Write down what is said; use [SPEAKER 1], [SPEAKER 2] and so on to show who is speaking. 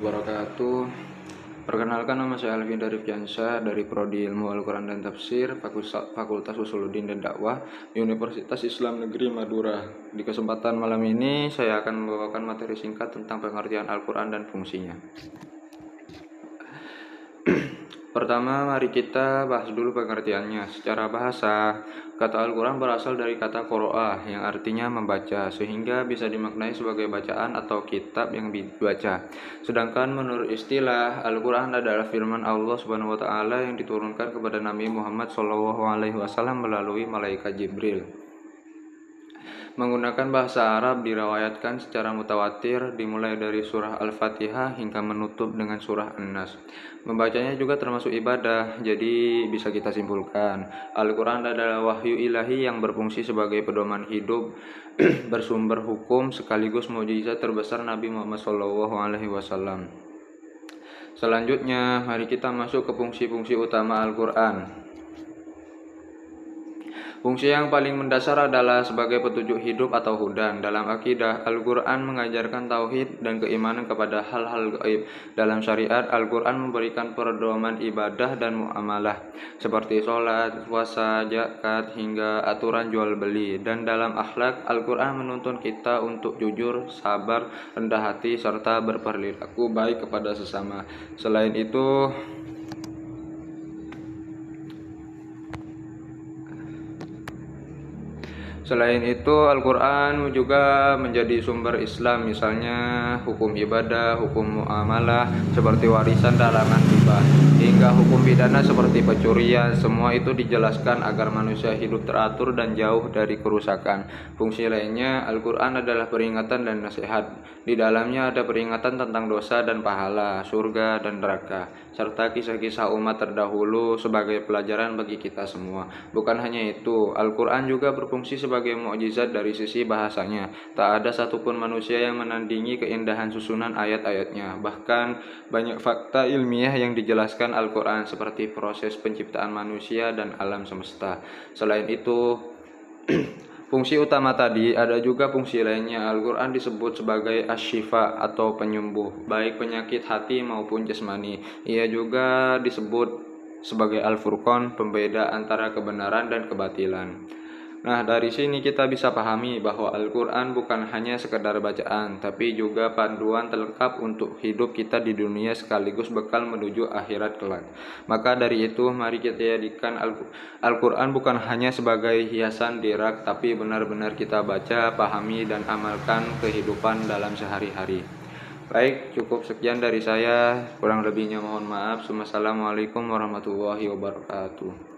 [SPEAKER 1] Wabarakatuh. Perkenalkan, nama saya Alvin dari Fiansyah dari Prodi Ilmu Al-Quran dan Tafsir, Fakultas Usuluddin dan Dakwah, Universitas Islam Negeri Madura. Di kesempatan malam ini saya akan membawakan materi singkat tentang pengertian Al-Quran dan fungsinya. Pertama, mari kita bahas dulu pengertiannya. Secara bahasa, kata Al-Quran berasal dari kata qoro'ah yang artinya membaca, sehingga bisa dimaknai sebagai bacaan atau kitab yang dibaca. Sedangkan menurut istilah, Al-Quran adalah firman Allah Subhanahu wa Ta'ala yang diturunkan kepada Nabi Muhammad SAW melalui malaikat Jibril. Menggunakan bahasa Arab diriwayatkan secara mutawatir dimulai dari surah Al-Fatihah hingga menutup dengan surah An-Nas. Membacanya juga termasuk ibadah, jadi bisa kita simpulkan Al-Quran adalah wahyu ilahi yang berfungsi sebagai pedoman hidup, bersumber hukum sekaligus mukjizat terbesar Nabi Muhammad SAW. Selanjutnya, mari kita masuk ke fungsi-fungsi utama Al-Quran. Fungsi yang paling mendasar adalah sebagai petunjuk hidup atau hudan. Dalam akidah, Al-Quran mengajarkan tauhid dan keimanan kepada hal-hal gaib. Dalam syariat, Al-Quran memberikan pedoman ibadah dan muamalah, seperti sholat, puasa, zakat, hingga aturan jual beli. Dan dalam akhlak, Al-Quran menuntun kita untuk jujur, sabar, rendah hati, serta berperilaku baik kepada sesama. Selain itu, Al-Quran juga menjadi sumber Islam, misalnya hukum ibadah, hukum muamalah, seperti warisan larangan riba, hingga hukum pidana seperti pencurian. Semua itu dijelaskan agar manusia hidup teratur dan jauh dari kerusakan. Fungsi lainnya, Al-Quran adalah peringatan dan nasihat. Di dalamnya ada peringatan tentang dosa dan pahala, surga dan neraka, serta kisah-kisah umat terdahulu sebagai pelajaran bagi kita semua. Bukan hanya itu, Al-Quran juga berfungsi sebagai mukjizat dari sisi bahasanya. Tak ada satupun manusia yang menandingi keindahan susunan ayat-ayatnya. Bahkan banyak fakta ilmiah yang dijelaskan Al-Quran, seperti proses penciptaan manusia dan alam semesta. Selain itu, fungsi utama tadi, ada juga fungsi lainnya. Al-Quran disebut sebagai asy-syifa atau penyembuh, baik penyakit hati maupun jasmani. Ia juga disebut sebagai Al-Furqan, pembeda antara kebenaran dan kebatilan. Nah, dari sini kita bisa pahami bahwa Al-Quran bukan hanya sekedar bacaan, tapi juga panduan terlengkap untuk hidup kita di dunia sekaligus bekal menuju akhirat kelak. Maka dari itu, mari kita jadikan Al-Quran bukan hanya sebagai hiasan di rak, tapi benar-benar kita baca, pahami, dan amalkan kehidupan dalam sehari-hari. Baik, cukup sekian dari saya. Kurang lebihnya mohon maaf. Wassalamualaikum warahmatullahi wabarakatuh.